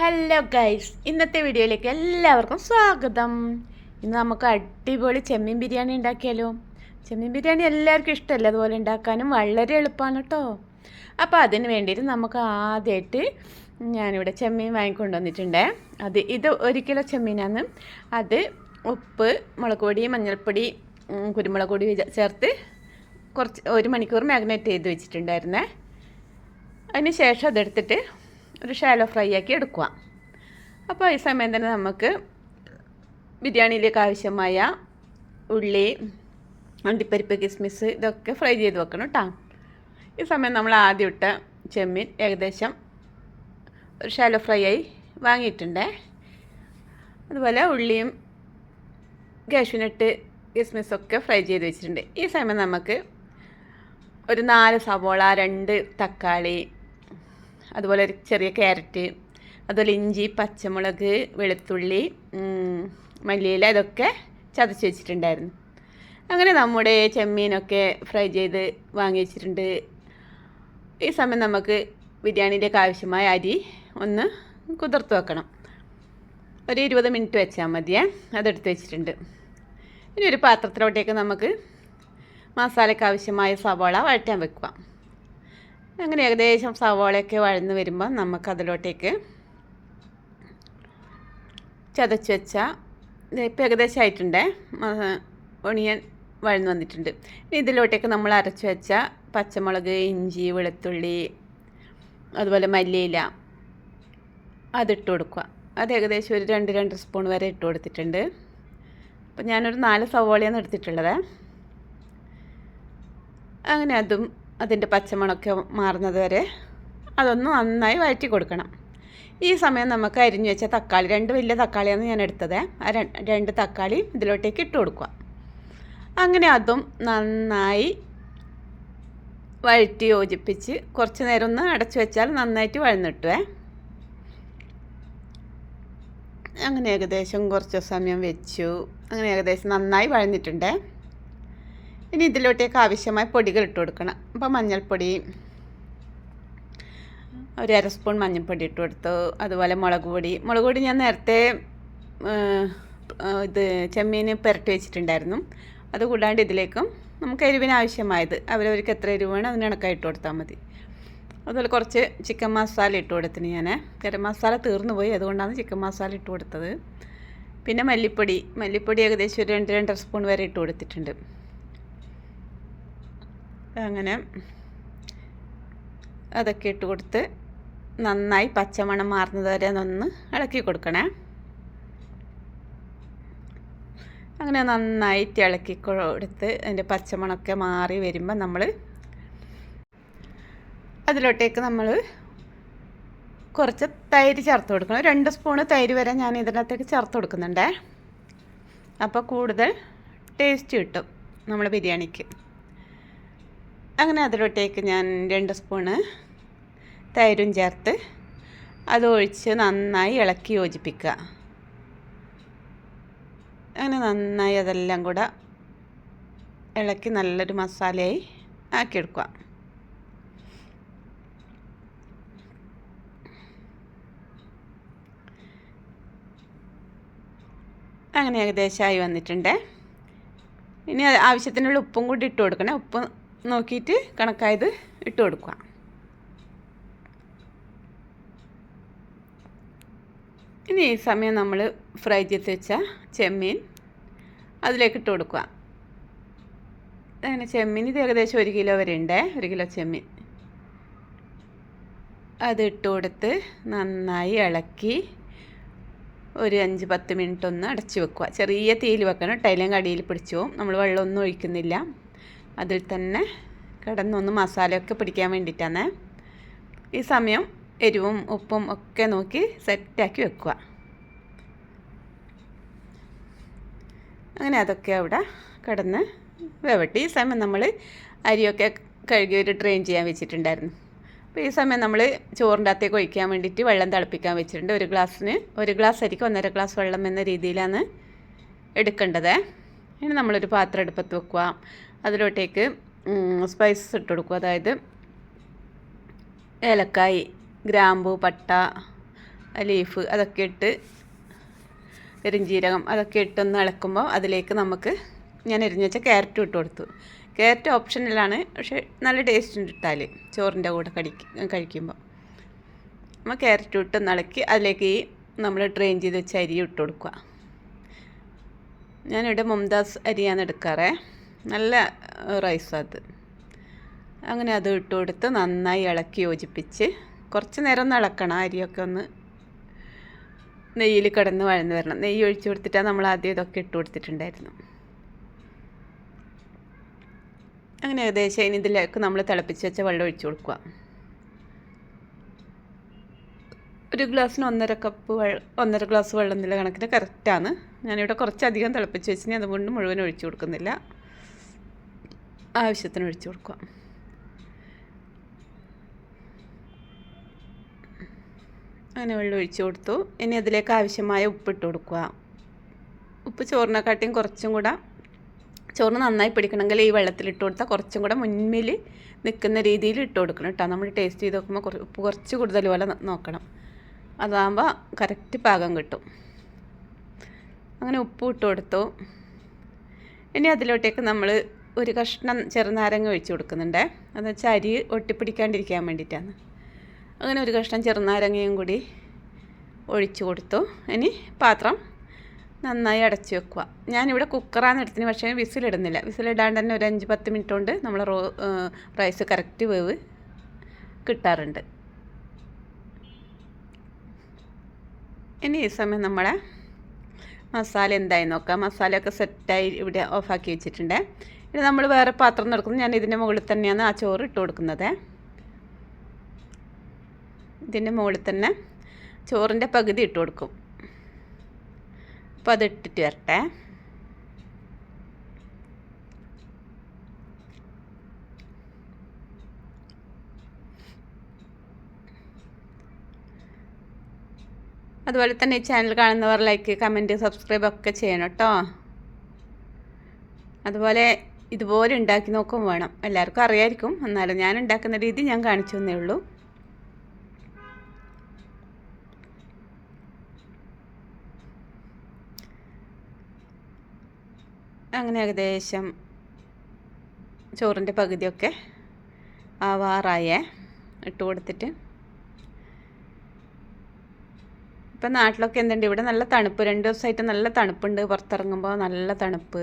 Hello guys, ഇന്നത്തെ വീഡിയോയിലേക്ക് എല്ലാവർക്കും സ്വാഗതം. ഇന്ന് നമുക്ക് അടിപൊളി ചെമ്മീൻ ബിരിയാണി ഉണ്ടാക്കിയാലോ. ചെമ്മീൻ ബിരിയാണി എല്ലാവർക്കും ഇഷ്ടമല്ല, അതുപോലെ ഉണ്ടാക്കാനും വളരെ എളുപ്പമാണ് കേട്ടോ. അപ്പോൾ അതിന് വേണ്ടിയിട്ട് നമുക്ക് ആദ്യമായിട്ട് ഞാനിവിടെ ചെമ്മീൻ വാങ്ങിക്കൊണ്ട് വന്നിട്ടുണ്ട്. ഇത് 1 കിലോ ചെമ്മീനാണ്. അത് ഉപ്പ്, മുളക് പൊടി, മഞ്ഞൾപ്പൊടി, കുരുമുളക് പൊടി ചേർത്ത് 1 മണിക്കൂർ മാഗ്നേറ്റ് ചെയ്ത് വെച്ചിട്ടുണ്ടായിരുന്നേ. അതിന് ശേഷം അതെടുത്തിട്ട് ഒരു ഷാലോ ഫ്രൈ ആക്കി എടുക്കുക. അപ്പോൾ ഈ സമയം തന്നെ നമുക്ക് ബിരിയാണിയിലേക്ക് ആവശ്യമായ ഉള്ളി, അണ്ടിപ്പരിപ്പ്, കിസ്മിസ് ഇതൊക്കെ ഫ്രൈ ചെയ്ത് വെക്കണം കേട്ടോ. ഈ സമയം നമ്മൾ ആദ്യം ഇട്ട ചെമ്മീൻ ഏകദേശം ഒരു ഷാലോ ഫ്രൈ ആയി വാങ്ങിയിട്ടുണ്ട്. അതുപോലെ ഉള്ളിയും കാഷ്യൂനട്ട്, കിസ്മിസൊക്കെ ഫ്രൈ ചെയ്ത് വെച്ചിട്ടുണ്ട്. ഈ സമയം നമുക്ക് ഒരു 4 സവോള, 2 തക്കാളി, അതുപോലെ ഒരു ചെറിയ ക്യാരറ്റ്, അതുപോലെ ഇഞ്ചി, പച്ചമുളക്, വെളുത്തുള്ളി, മല്ലിയില ഇതൊക്കെ ചതച്ച് വെച്ചിട്ടുണ്ടായിരുന്നു. അങ്ങനെ നമ്മുടെ ചെമ്മീനൊക്കെ ഫ്രൈ ചെയ്ത് വാങ്ങി വെച്ചിട്ടുണ്ട്. ഈ സമയം നമുക്ക് ബിരിയാണിയിലേക്ക് ആവശ്യമായ അരി ഒന്ന് കുതിർത്ത് വെക്കണം. ഒരു 20 മിനിറ്റ് വെച്ചാൽ മതിയേ. അതെടുത്ത് വെച്ചിട്ടുണ്ട്. ഇനി ഒരു പാത്രത്തിലോട്ടേക്ക് നമുക്ക് മസാലയ്ക്ക് ആവശ്യമായ സവാള വഴറ്റാൻ വെക്കുക. അങ്ങനെ ഏകദേശം സവാളയൊക്കെ വഴന്ന് വരുമ്പോൾ നമുക്കതിലോട്ടേക്ക് ചതച്ച് വെച്ച ഇപ്പോൾ ഏകദേശം ആയിട്ടുണ്ട്. ഒണിയൻ വഴന്ന് വന്നിട്ടുണ്ട്. ഇതിലോട്ടേക്ക് നമ്മൾ അരച്ച് വെച്ച പച്ചമുളക്, ഇഞ്ചി, വെളുത്തുള്ളി, അതുപോലെ മല്ലിയില അതിട്ട് കൊടുക്കുക. അത് ഏകദേശം ഒരു 2 സ്പൂൺ വരെ ഇട്ട് കൊടുത്തിട്ടുണ്ട്. അപ്പോൾ ഞാനൊരു 4 സവാളയാണ് എടുത്തിട്ടുള്ളത്. അങ്ങനെ അതും അതിൻ്റെ പച്ചമണമൊക്കെ മാറുന്നത് വരെ അതൊന്ന് നന്നായി വഴറ്റി കൊടുക്കണം. ഈ സമയം നമുക്ക് അരിഞ്ഞു വെച്ച തക്കാളി, 2 വലിയ തക്കാളിയാണ് ഞാൻ എടുത്തത്. ആ 2 തക്കാളി ഇതിലോട്ടേക്ക് ഇട്ട് കൊടുക്കുക. അങ്ങനെ അതും നന്നായി വഴറ്റി യോജിപ്പിച്ച് കുറച്ച് നേരം ഒന്ന് അടച്ചു വെച്ചാൽ നന്നായിട്ട് വഴന്നിട്ടുവേ. അങ്ങനെ ഏകദേശം കുറച്ച് സമയം വെച്ചു. അങ്ങനെ ഏകദേശം നന്നായി വഴന്നിട്ടുണ്ട്. ഇനി ഇതിലോട്ടേക്ക് ആവശ്യമായ പൊടികൾ ഇട്ട് കൊടുക്കണം. അപ്പോൾ മഞ്ഞൾപ്പൊടി ഒരു 1/2 സ്പൂൺ മഞ്ഞൾപ്പൊടി ഇട്ട് കൊടുത്തു. അതുപോലെ മുളക് പൊടി ഞാൻ നേരത്തെ ഇത് ചെമ്മീൻ പുരട്ടി വെച്ചിട്ടുണ്ടായിരുന്നു. അതുകൂടാണ്ട് ഇതിലേക്കും നമുക്ക് എരിവിന് ആവശ്യമായത് അവരവർക്ക് എത്ര എരിവ് വേണം അതിന് കണക്കായി ഇട്ട് കൊടുത്താൽ മതി. അതുപോലെ കുറച്ച് ചിക്കൻ മസാല ഇട്ട് കൊടുത്തിന്. ഞാൻ ഗരം മസാല തീർന്നു പോയി, അതുകൊണ്ടാണ് ചിക്കൻ മസാല ഇട്ട് കൊടുത്തത്. പിന്നെ മല്ലിപ്പൊടി ഏകദേശം ഒരു 2-2.5 സ്പൂൺ വരെ ഇട്ട് കൊടുത്തിട്ടുണ്ട്. അങ്ങനെ അതൊക്കെ ഇട്ട് കൊടുത്ത് നന്നായി പച്ചമണം മാറുന്നത് വരെ ഒന്ന് ഇളക്കി കൊടുക്കണേ. അങ്ങനെ നന്നായിട്ട് ഇളക്കി കൊടുത്ത് അതിൻ്റെ പച്ചമണമൊക്കെ മാറി വരുമ്പോൾ നമ്മൾ അതിലോട്ടേക്ക് നമ്മൾ കുറച്ച് തൈര് ചേർത്ത് കൊടുക്കണം. 2 സ്പൂണ് തൈര് വരെ ഞാൻ ഇതിനകത്തേക്ക് ചേർത്ത് കൊടുക്കുന്നുണ്ട്. അപ്പോൾ കൂടുതൽ ടേസ്റ്റ് കിട്ടും നമ്മൾ ബിരിയാണിക്ക്. അങ്ങനെ അതിലോട്ടേക്ക് ഞാൻ 2 സ്പൂണ് തൈരും ചേർത്ത് അതൊഴിച്ച് നന്നായി ഇളക്കി യോജിപ്പിക്കുക. അങ്ങനെ നന്നായി അതെല്ലാം കൂടെ ഇളക്കി നല്ലൊരു മസാലയായി ആക്കിയെടുക്കുക. അങ്ങനെ ഏകദേശമായി വന്നിട്ടുണ്ട്. ഇനി ആവശ്യത്തിനുള്ള ഉപ്പും കൂടി ഇട്ട് കൊടുക്കണേ. ഉപ്പ് നോക്കിയിട്ട് കണക്കായത് ഇട്ട് കൊടുക്കുക. ഇനി ഈ സമയം നമ്മൾ ഫ്രൈ ചെയ്ത് വെച്ച ചെമ്മീൻ അതിലേക്ക് ഇട്ട് കൊടുക്കുക. അങ്ങനെ ചെമ്മീൻ ഇത് ഏകദേശം 1 കിലോ വരെ ഉണ്ട്. 1 കിലോ ചെമ്മീൻ അത് ഇട്ട് കൊടുത്ത് നന്നായി ഇളക്കി ഒരു 5-10 മിനിറ്റ് ഒന്ന് അടച്ചു വെക്കുക. ചെറിയ തീയിൽ വെക്കണം, ടൈലും കടിയിൽ പിടിച്ചു പോകും. നമ്മൾ വെള്ളമൊന്നും ഒഴിക്കുന്നില്ല, അതിൽ തന്നെ കിടന്നൊന്ന് മസാലയൊക്കെ പിടിക്കാൻ വേണ്ടിയിട്ടാണ്. ഈ സമയം എരിവും ഉപ്പും ഒക്കെ നോക്കി സെറ്റാക്കി വെക്കുക. അങ്ങനെ അതൊക്കെ അവിടെ കിടന്ന് വേവട്ടെ. ഈ സമയം നമ്മൾ അരിയൊക്കെ കഴുകി ഒരു ഡ്രെയിൻ ചെയ്യാൻ വെച്ചിട്ടുണ്ടായിരുന്നു. അപ്പോൾ ഈ സമയം നമ്മൾ ചോറിൻ്റെ അകത്തേക്ക് ഒഴിക്കാൻ വേണ്ടിയിട്ട് വെള്ളം തിളപ്പിക്കാൻ വെച്ചിട്ടുണ്ട്. 1 ഗ്ലാസ് അരിക്ക് 1.5 ഗ്ലാസ് വെള്ളം എന്ന രീതിയിലാണ് എടുക്കേണ്ടത്. ഇനി നമ്മളൊരു പാത്രം അടുപ്പത്ത് വെക്കുക. അതിലോട്ടേക്ക് സ്പൈസസ് ഇട്ട് കൊടുക്കുക. അതായത് ഏലക്കായ്, ഗ്രാമ്പു, പട്ട, ലീഫ് അതൊക്കെ ഇട്ട് പെരുംജീരകം അതൊക്കെ ഇട്ടൊന്ന് ഇളക്കുമ്പോൾ അതിലേക്ക് നമുക്ക് ഞാൻ എരിഞ്ഞ് വെച്ച ക്യാരറ്റും ഇട്ട് കൊടുത്തു. ക്യാരറ്റ് ഓപ്ഷനിലാണ്, പക്ഷേ നല്ല ടേസ്റ്റ് ഉണ്ട് ഇട്ടാൽ ചോറിൻ്റെ കൂടെ കഴിക്കുമ്പോൾ. നമ്മൾ ക്യാരറ്റ് ഇട്ടൊന്ന് ഇളക്കി അതിലേക്ക് ഈ നമ്മൾ ഡ്രെയിൻ ചെയ്ത് വെച്ച അരി ഇട്ട് കൊടുക്കുക. ഞാനിവിടെ മുംതാസ് അരിയാണ് എടുക്കാറേ, നല്ല റൈസ് അത്. അങ്ങനെ അത് ഇട്ട് കൊടുത്ത് നന്നായി ഇളക്കി യോജിപ്പിച്ച് കുറച്ച് നേരം ഒന്ന് ഇളക്കണം. അരിയൊക്കെ ഒന്ന് നെയ്യിൽ കിടന്ന് വഴന്ന് വരണം. നെയ്യ് ഒഴിച്ച് കൊടുത്തിട്ടാണ് നമ്മൾ ആദ്യം ഇതൊക്കെ ഇട്ട് കൊടുത്തിട്ടുണ്ടായിരുന്നു. അങ്ങനെ ഏകദേശം ഇനി ഇതിലേക്ക് നമ്മൾ തിളപ്പിച്ച് വെച്ച വെള്ളം ഒഴിച്ച് കൊടുക്കുക. ഒരു ഗ്ലാസ്സിന് 1.5 ഗ്ലാസ് വെള്ളം എന്നുള്ള കണക്കിന് കറക്റ്റാണ്. ഞാനിവിടെ കുറച്ചധികം തിളപ്പിച്ച് വെച്ചിന്, അതുകൊണ്ട് മുഴുവൻ ഒഴിച്ച് കൊടുക്കുന്നില്ല, ആവശ്യത്തിന് ഒഴിച്ച് കൊടുക്കുക. അങ്ങനെ വെള്ളം ഒഴിച്ച് കൊടുത്തു. ഇനി അതിലേക്ക് ആവശ്യമായ ഉപ്പിട്ട് കൊടുക്കുക. ഉപ്പ് ചോറിനെക്കാട്ടിയും കുറച്ചും കൂടെ, ചോറിന് നന്നായി പിടിക്കണമെങ്കിൽ ഈ വെള്ളത്തിലിട്ട് കൊടുത്താൽ കുറച്ചും കൂടെ മുന്നിൽ നിൽക്കുന്ന രീതിയിൽ ഇട്ട് കൊടുക്കണം കേട്ടോ. നമ്മൾ ടേസ്റ്റ് ചെയ്ത് നോക്കുമ്പോൾ ഉപ്പ് കുറച്ച് കൂടുതൽ പോലെ നോക്കണം, അതാകുമ്പോൾ കറക്റ്റ് പാകം കിട്ടും. അങ്ങനെ ഉപ്പ് ഇട്ട് കൊടുത്തു. ഇനി അതിലോട്ടേക്ക് നമ്മൾ ഒരു കഷ്ണം ചെറുനാരങ്ങ ഒഴിച്ച് കൊടുക്കുന്നുണ്ട്. എന്ന് വെച്ചാൽ അരി ഒട്ടിപ്പിടിക്കാണ്ടിരിക്കാൻ വേണ്ടിയിട്ടാണ്. അങ്ങനെ ഒരു കഷ്ണം ചെറുനാരങ്ങയും കൂടി ഒഴിച്ച് കൊടുത്തു. ഇനി പാത്രം നന്നായി അടച്ച് വെക്കുക. ഞാനിവിടെ കുക്കറാണ് എടുത്തിന്, പക്ഷേ വിസിലിടുന്നില്ല. വിസിലിടാണ്ട് തന്നെ ഒരു 5-10 മിനിറ്റ് കൊണ്ട് നമ്മൾ റൈസ് കറക്റ്റ് വേവ് കിട്ടാറുണ്ട്. ഇനി ഈ സമയം നമ്മളെ മസാല എന്തായി നോക്കാം. മസാലയൊക്കെ സെറ്റായി ഇവിടെ ഓഫാക്കി വെച്ചിട്ടുണ്ട്. ഇനി നമ്മൾ വേറെ പാത്രം എടുക്കുന്നത്, ഞാൻ ഇതിൻ്റെ മുകളിൽ തന്നെയാണ് ആ ചോറ് ഇട്ട് കൊടുക്കുന്നത്. ഇതിൻ്റെ മുകളിൽ തന്നെ ചോറിൻ്റെ പകുതി ഇട്ട് കൊടുക്കും. അപ്പോൾ അത് ഇട്ടിട്ട് വരട്ടെ. അതുപോലെ തന്നെ ഈ ചാനൽ കാണുന്നവർ ലൈക്ക്, കമൻറ്റ്, സബ്സ്ക്രൈബ് ഒക്കെ ചെയ്യണം കേട്ടോ. അതുപോലെ ഇതുപോലെ ഉണ്ടാക്കി നോക്കും വേണം. എല്ലാവർക്കും അറിയായിരിക്കും, എന്നാലും ഞാൻ ഉണ്ടാക്കുന്ന രീതി ഞാൻ കാണിച്ചു തന്നേ ഉള്ളൂ. അങ്ങനെ ഏകദേശം ചോറിൻ്റെ പകുതിയൊക്കെ ആവാറായേ ഇട്ട് കൊടുത്തിട്ട്. ഇപ്പം നാട്ടിലൊക്കെ എന്തുണ്ട്, ഇവിടെ നല്ല തണുപ്പ്, 2 ദിവസമായിട്ട് നല്ല തണുപ്പുണ്ട്. പുറത്തിറങ്ങുമ്പോൾ നല്ല തണുപ്പ്.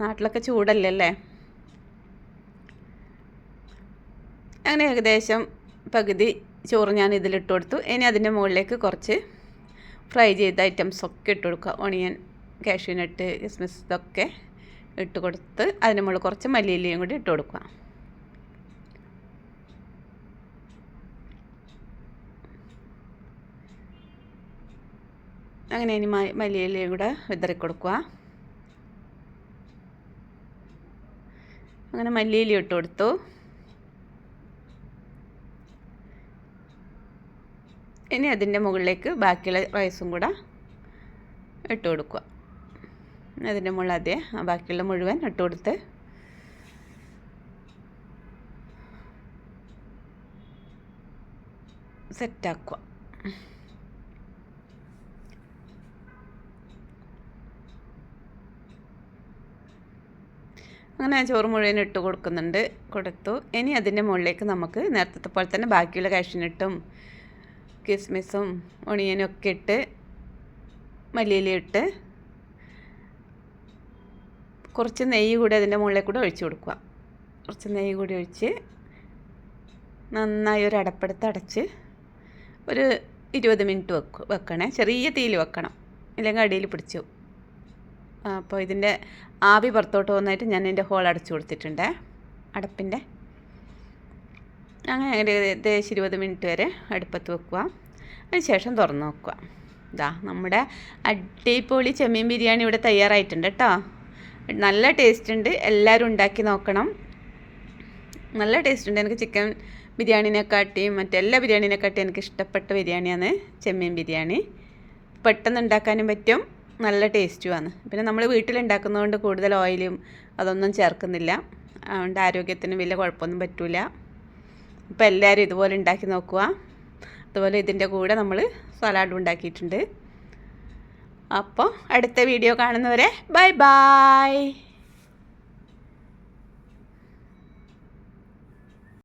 നാട്ടിലൊക്കെ ചൂടല്ലേ അല്ലേ. അങ്ങനെ ഏകദേശം പകുതി ചോറ് ഞാൻ ഇതിലിട്ട് കൊടുത്തു. ഇനി അതിൻ്റെ മുകളിലേക്ക് കുറച്ച് ഫ്രൈ ചെയ്ത ഐറ്റംസൊക്കെ ഇട്ട് കൊടുക്കുക. ഓണിയൻ, കാഷ്യൂനട്ട്, കിസ്മിസ് ഇതൊക്കെ ഇട്ട് കൊടുത്ത് അതിന് മുകളിൽ കുറച്ച് മല്ലിയിലയും കൂടി ഇട്ട് കൊടുക്കുക. അങ്ങനെ ഇനി മല്ലിയിലയും കൂടെ വിതറി കൊടുക്കുക. അങ്ങനെ മല്ലിയില ഇട്ട് കൊടുത്തു. ഇനി അതിൻ്റെ മുകളിലേക്ക് ബാക്കിയുള്ള റൈസും കൂടെ ഇട്ട് കൊടുക്കുക. അതിൻ്റെ മുകളിൽ അതേ ബാക്കിയുള്ള മുഴുവൻ ഇട്ട് കൊടുത്ത് സെറ്റാക്കുക. അങ്ങനെ ചോറ് മുഴുവൻ ഇട്ട് കൊടുത്തു. ഇനി അതിൻ്റെ മുകളിലേക്ക് നമുക്ക് നേരത്തെ പോലെ തന്നെ ബാക്കിയുള്ള കാഷ്യൂനട്ടും കിസ്മിസും ഒണിയനും ഒക്കെ ഇട്ട് മല്ലിയില ഇട്ട് കുറച്ച് നെയ്യ് കൂടി അതിൻ്റെ മുകളിൽ കൂടെ ഒഴിച്ച് കൊടുക്കുക. കുറച്ച് നെയ്യ് കൂടി ഒഴിച്ച് നന്നായി ഒരു അടപ്പെടുത്ത് അടച്ച് ഒരു 20 മിനിറ്റ് വെക്കണേ. ചെറിയ തീയിൽ വെക്കണം, ഇല്ലെങ്കിൽ അടിയിൽ പിടിച്ചു. അപ്പോൾ ഇതിൻ്റെ ആവി പുറത്തോട്ട് പോകുന്നതായിട്ട് ഞാൻ ഇതിൻ്റെ ഹോൾ അടച്ചു കൊടുത്തിട്ടുണ്ട് അടപ്പിൻ്റെ. അങ്ങനെ ഏകദേശം 20 മിനിറ്റ് വരെ അടുപ്പത്ത് വെക്കുക. അതിന് ശേഷം തുറന്ന് നോക്കുക. ഇതാ നമ്മുടെ അടിപൊളി ചെമ്മീൻ ബിരിയാണി ഇവിടെ തയ്യാറായിട്ടുണ്ട് കേട്ടോ. നല്ല ടേസ്റ്റ് ഉണ്ട്, എല്ലാവരും ഉണ്ടാക്കി നോക്കണം. നല്ല ടേസ്റ്റ് ഉണ്ട്. എനിക്ക് ചിക്കൻ ബിരിയാണിനെക്കാട്ടിയും മറ്റെല്ലാ ബിരിയാണിനെക്കാട്ടിയും എനിക്ക് ഇഷ്ടപ്പെട്ട ബിരിയാണിയാണ് ചെമ്മീൻ ബിരിയാണി. പെട്ടെന്ന് ഉണ്ടാക്കാനും പറ്റും, നല്ല ടേസ്റ്റുമാണ്. പിന്നെ നമ്മൾ വീട്ടിലുണ്ടാക്കുന്നതുകൊണ്ട് കൂടുതൽ ഓയിലും അതൊന്നും ചേർക്കുന്നില്ല, അതുകൊണ്ട് ആരോഗ്യത്തിന് വലിയ കുഴപ്പമൊന്നും പറ്റില്ല. അപ്പോൾ എല്ലാവരും ഇതുപോലെ ഉണ്ടാക്കി നോക്കുക. അതുപോലെ ഇതിൻ്റെ കൂടെ നമ്മൾ സലാഡും ഉണ്ടാക്കിയിട്ടുണ്ട്. അപ്പോൾ അടുത്ത വീഡിയോ കാണുന്നവരെ ബൈ ബൈ.